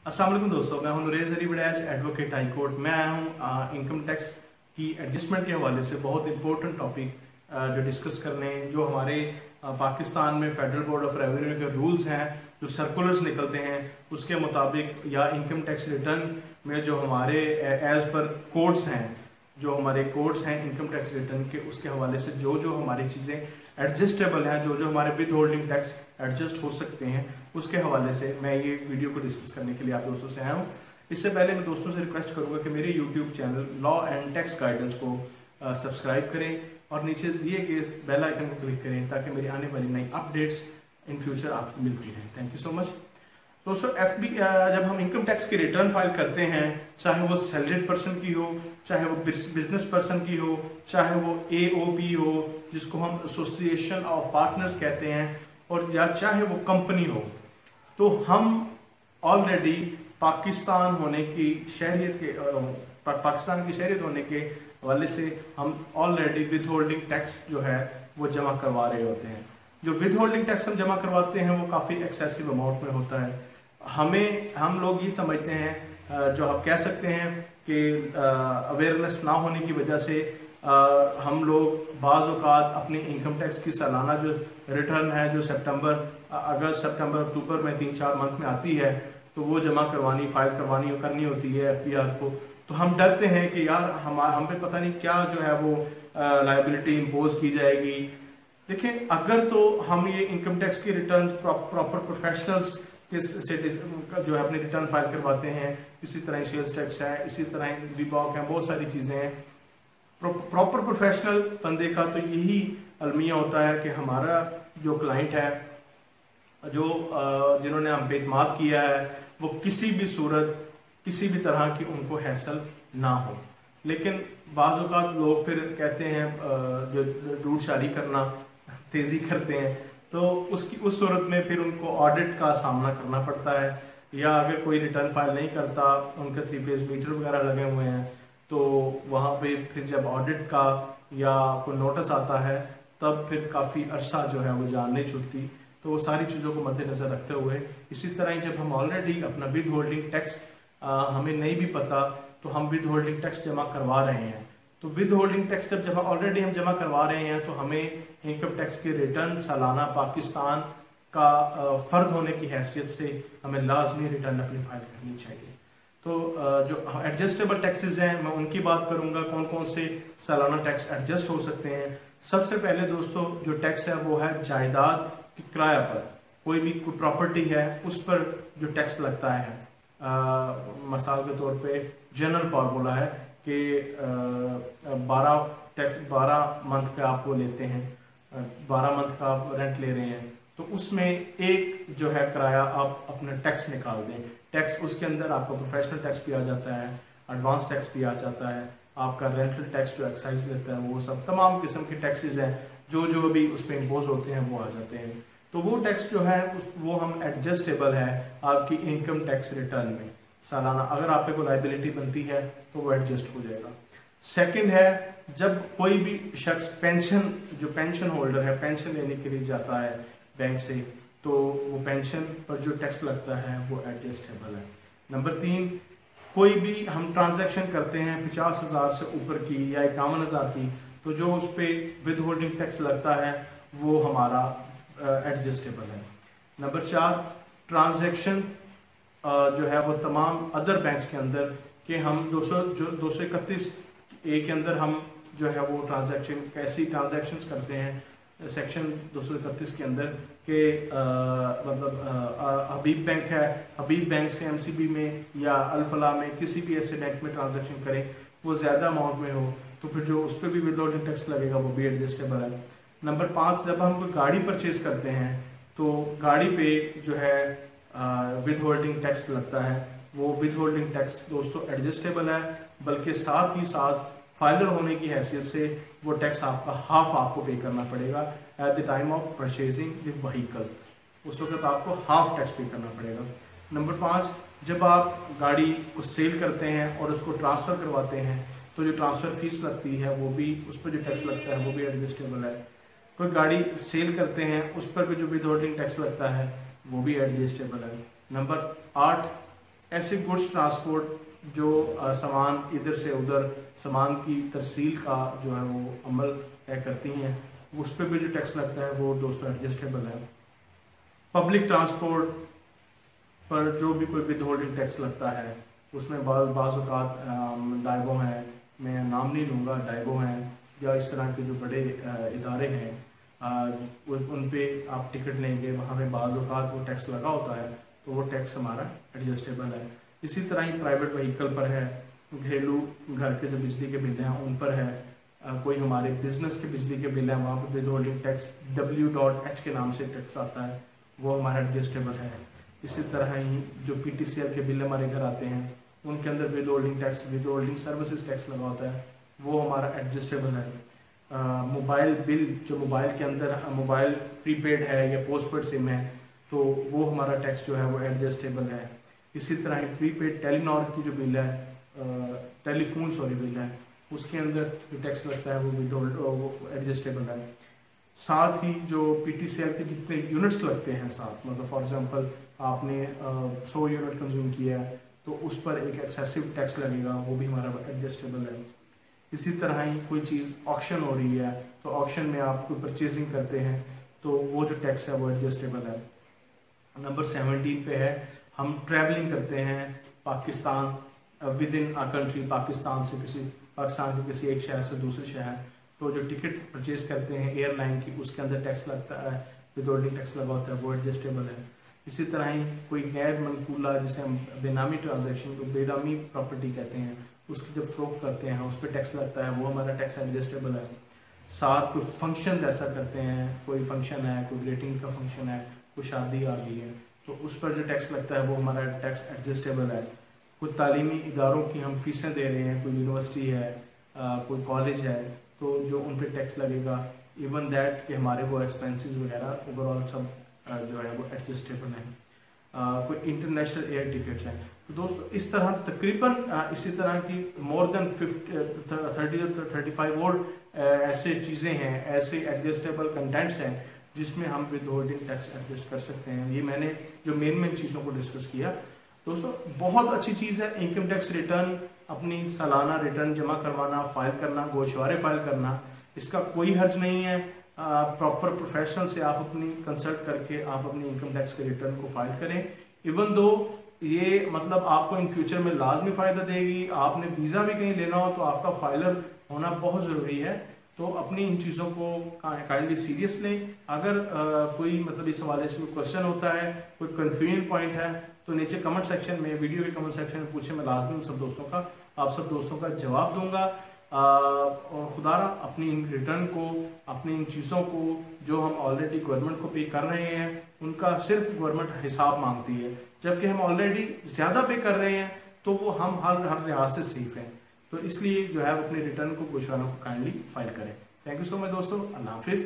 अस्सलाम वालेकुम दोस्तों, मैं हूं Noorez Ali Waraich, advocate high court. मैं आया हूं इनकम टैक्स की एडजस्टमेंट के हवाले से बहुत इंपॉर्टेंट टॉपिक जो डिस्कस करने, जो हमारे पाकिस्तान में फेडरल बोर्ड ऑफ रेवेन्यू के रूल्स हैं, जो सर्कुलर्स निकलते हैं उसके मुताबिक, या इनकम टैक्स रिटर्न में जो हमारे एज पर कोड्स हैं, जो हमारे कोड्स हैं इनकम टैक्स रिटर्न के, उसके हवाले से जो जो हमारी चीज़ें एडजस्टेबल हैं, जो जो हमारे विद होल्डिंग टैक्स एडजस्ट हो सकते हैं, उसके हवाले से मैं ये वीडियो को डिस्कस करने के लिए आप दोस्तों से आया हूँ। इससे पहले मैं दोस्तों से रिक्वेस्ट करूंगा कि मेरे YouTube channel law and tax guidance को सब्सक्राइब करें और नीचे दिए गए बेल आइकन को क्लिक करें ताकि मेरी आने वाली नई अपडेट्स इन फ्यूचर आपको मिलती रहें। थैंक यू सो मच दोस्तों। जब हम इनकम टैक्स की रिटर्न फाइल करते हैं, चाहे वो सैलरीड पर्सन की हो, चाहे वो बिजनेस पर्सन की हो, चाहे वो AOP हो जिसको हम एसोसिएशन ऑफ पार्टनर्स कहते हैं, और या चाहे वो कंपनी हो, तो हम ऑलरेडी पाकिस्तान की शहरियत होने के हवाले से हम ऑलरेडी विद होल्डिंग टैक्स जो है वो जमा करवा रहे होते हैं। जो विद होल्डिंग टैक्स हम जमा करवाते हैं वो काफ़ी एक्सेसिव अमाउंट में होता है। हम लोग ये समझते हैं, जो आप कह सकते हैं कि अवेयरनेस ना होने की वजह से हम लोग बाज़ औक़ात अपनी इनकम टैक्स की सालाना जो रिटर्न है, जो अगस्त सितंबर अक्टूबर में 3-4 मंथ में आती है, तो वो जमा फाइल करनी होती है FPR को। तो हम डरते हैं कि यार हम पे पता नहीं क्या जो है वो लायबिलिटी इम्पोज की जाएगी। देखिए, अगर तो हम ये इनकम टैक्स की रिटर्न प्रॉपर प्रोफेशनल्स से जो है अपनी रिटर्न फाइल करवाते हैं, इसी तरह सेल्स टैक्स है, इसी तरह रिबॉक है, बहुत सारी चीज़ें हैं। प्रॉपर प्रोफेशनल बंदे का तो यही अलमिया होता है कि हमारा जो क्लाइंट है, जो जिन्होंने हम पे इत्माद किया है, वो किसी भी सूरत किसी भी तरह की उनको हैसल ना हो। लेकिन बाज़ औक़ात लोग फिर कहते हैं जो रूट शारी करना तेज़ी करते हैं, तो उस सूरत में फिर उनको ऑडिट का सामना करना पड़ता है, या अगर कोई रिटर्न फाइल नहीं करता, उनके 3 फेज मीटर वगैरह लगे हुए हैं, तो वहाँ पे फिर जब ऑडिट का या कोई नोटिस आता है तब फिर काफ़ी अरसा जो है वो जान नहीं छूटती। तो वो सारी चीज़ों को मद्देनज़र रखते हुए, इसी तरह ही जब हम ऑलरेडी अपना विद होल्डिंग टैक्स हमें नहीं भी पता तो हम विद होल्डिंग टैक्स जमा करवा रहे हैं, तो विद होल्डिंग टैक्स जब ऑलरेडी हम जमा करवा रहे हैं तो हमें इनकम टैक्स की रिटर्न सालाना पाकिस्तान का फ़र्द होने की हैसियत से हमें लाजमी रिटर्न अपनी फाइल करनी चाहिए। तो जो एडजस्टेबल टैक्सेस हैं, मैं उनकी बात करूंगा, कौन कौन से सालाना टैक्स एडजस्ट हो सकते हैं। सबसे पहले दोस्तों जो टैक्स है वो है जायदाद की किराया पर। कोई भी कोई प्रॉपर्टी है उस पर जो टैक्स लगता है, मिसाल के तौर पे जनरल फार्मूला है कि 12 मंथ का आप वो लेते हैं, 12 मंथ का आप रेंट ले रहे हैं, तो उसमें एक जो है किराया आप अपना टैक्स निकाल दें। टैक्स उसके अंदर आपका प्रोफेशनल टैक्स भी आ जाता है, एडवांस टैक्स भी आ जाता है, आपका रेंटल टैक्स जो एक्साइज लेता है, वो सब तमाम किस्म के टैक्सेस हैं जो भी उस पर इम्पोज होते हैं वो आ जाते हैं। तो वो टैक्स जो है वो हम एडजस्टेबल है आपकी इनकम टैक्स रिटर्न में सालाना। अगर आप पे कोई लायबिलिटी बनती है तो वो एडजस्ट हो जाएगा। सेकंड है, जब कोई भी शख्स पेंशन होल्डर है, पेंशन लेने के लिए जाता है बैंक से, तो वो पेंशन पर जो टैक्स लगता है वो एडजस्टेबल है। नंबर 3, कोई भी हम ट्रांजैक्शन करते हैं 50,000 से ऊपर की या 51,000 की, तो जो उस पर विद होल्डिंग टैक्स लगता है वो हमारा एडजस्टेबल है। नंबर 4, ट्रांजैक्शन जो है वो तमाम अदर बैंक्स के अंदर के हम 231A के अंदर हम जो है वो कैसी ट्रांजैक्शंस करते हैं सेक्शन 231 के अंदर के मतलब हबीब बैंक है, हबीब बैंक से MCB में या अल-फलाह में किसी भी ऐसे बैंक में ट्रांजैक्शन करें, वो ज़्यादा अमाउंट में हो, तो फिर जो उस पर भी विद होल्डिंग टैक्स लगेगा वो भी एडजस्टेबल है। नंबर 5, जब हम कोई गाड़ी परचेज करते हैं तो गाड़ी पे जो है विद होल्डिंग टैक्स लगता है, वो विद होल्डिंग टैक्स दोस्तों एडजस्टेबल है, बल्कि साथ ही साथ फाइलर होने की हैसियत से वो टैक्स आपका हाफ आपको पे करना पड़ेगा at the time of purchasing the vehicle. उस वक्त आपको हाफ टैक्स पे करना पड़ेगा। नंबर 5, जब आप गाड़ी को सेल करते हैं और उसको ट्रांसफ़र करवाते हैं तो जो ट्रांसफ़र फीस लगती है वो भी, उस पर जो टैक्स लगता है वो भी एडजस्टेबल है। कोई गाड़ी सेल करते हैं उस पर भी जो विद होल्डिंग टैक्स लगता है वो भी एडजस्टेबल है। नंबर 8, ऐसे गुड्स ट्रांसपोर्ट जो सामान इधर से उधर सामान की तरसील का जो है वो अमल तय करती हैं, उस पर भी जो टैक्स लगता है वो दोस्तों एडजस्टेबल है। पब्लिक ट्रांसपोर्ट पर जो भी कोई विद होल्डिंग टैक्स लगता है उसमें बाज़ औक़ात डाइगो हैं, मैं नाम नहीं लूँगा, डाइगो हैं या इस तरह के जो बड़े इदारे हैं उन पे आप टिकट लेंगे, वहाँ पे बाज़ औक़ात वो टैक्स लगा होता है, तो वो टैक्स हमारा एडजस्टेबल है। इसी तरह ही प्राइवेट व्हीकल पर है, घरेलू घर के जो बिजली के बिल हैं उन पर है, कोई हमारे बिजनेस के बिजली के बिल है वहाँ पर विद होल्डिंग टैक्स W.H के नाम से टैक्स आता है, वो हमारा एडजस्टेबल है। इसी तरह ही जो PTCL के बिल हमारे घर आते हैं उनके अंदर with holding tax, with holding services tax लगा होता है, वो हमारा एडजस्टेबल है। मोबाइल बिल जो मोबाइल के अंदर मोबाइल प्रीपेड है या पोस्टपेड सिम है तो वो हमारा टैक्स जो है वो एडजस्टेबल है। इसी तरह ही प्रीपेड टेलीनॉर की जो बिल है, टेलीफोन बिल है, उसके अंदर जो टैक्स लगता है वो एडजस्टेबल है। साथ ही जो PTCL के जितने यूनिट्स लगते हैं साथ, मतलब फॉर एग्जांपल आपने 100 यूनिट कंज्यूम किया है तो उस पर एक एक्सेसिव टैक्स लगेगा, वो भी हमारा एडजस्टेबल है। इसी तरह ही कोई चीज़ ऑक्शन हो रही है तो ऑक्शन में आप कोई परचेजिंग करते हैं तो वो जो टैक्स है वो एडजस्टेबल है। नंबर 17 पे है, हम ट्रैवलिंग करते हैं Pakistan with in a country, Pakistan के किसी एक शहर से दूसरे शहर, तो जो टिकट परचेज करते हैं एयरलाइन की उसके अंदर टैक्स लगता है, विद होल्डिंग टैक्स लगा होता है, वो एडजस्टेबल है। इसी तरह ही कोई गैर मनकूला जिसे हम बेनामी ट्रांजैक्शन को बेनामी प्रॉपर्टी कहते हैं, उसकी जब फ्रोख्त करते हैं उस पर टैक्स लगता है, वो हमारा टैक्स एडजस्टेबल है। साथ कोई फंक्शन ऐसा करते हैं, कोई फंक्शन है, कोई ग्रीटिंग का फंक्शन है, कोई शादी आ गई है तो उस पर जो टैक्स लगता है वो हमारा टैक्स एडजस्टेबल है। कुछ तालीमी इदारों की हम फीसें दे रहे हैं, कोई यूनिवर्सिटी है, कोई कॉलेज है, तो जो उन पर टैक्स लगेगा, इवन दैट कि हमारे वो एक्सपेंसेस वगैरह ओवरऑल सब जो है वो एडजस्टेबल है। कोई इंटरनेशनल एयर टिकट्स हैं, तो दोस्तों इस तरह तकरीबन इसी तरह की मोर देन 30-35 और ऐसे चीज़ें हैं, ऐसे एडजस्टेबल कंटेंट्स हैं जिसमें हम विद होल्डिंग टैक्स एडजस्ट कर सकते हैं। ये मैंने जो मेन चीज़ों को डिस्कस किया। दोस्तों बहुत अच्छी चीज़ है इनकम टैक्स रिटर्न, अपनी सालाना रिटर्न जमा करवाना, फाइल करना, गोशवारे फाइल करना, इसका कोई हर्ज नहीं है। प्रॉपर प्रोफेशनल से आप अपनी कंसल्ट करके आप अपनी इनकम टैक्स के रिटर्न को फाइल करें। इवन दो ये मतलब आपको इन फ्यूचर में लाजमी फायदा देगी, आपने वीज़ा भी कहीं लेना हो तो आपका फाइलर होना बहुत ज़रूरी है। तो अपनी इन चीज़ों को काइंडली सीरियस लें। अगर कोई मतलब इस हवाले से कोई क्वेश्चन होता है, कोई कन्फ्यूजन पॉइंट है तो नीचे कमेंट सेक्शन में, वीडियो के कमेंट सेक्शन में पूछे, मैं लाजमी आप सब दोस्तों का जवाब दूंगा। और खुदारा अपनी इन रिटर्न को, अपनी इन चीज़ों को जो हम ऑलरेडी गवर्नमेंट को पे कर रहे हैं उनका सिर्फ गवर्नमेंट हिसाब मांगती है, जबकि हम ऑलरेडी ज़्यादा पे कर रहे हैं तो वो हम हर लिहाज से सेफ हैं। तो इसलिए जो है अपने रिटर्न को गोशवारों को काइंडली फाइल करें। थैंक यू सो मच दोस्तों, अल्लाह हाफिज़।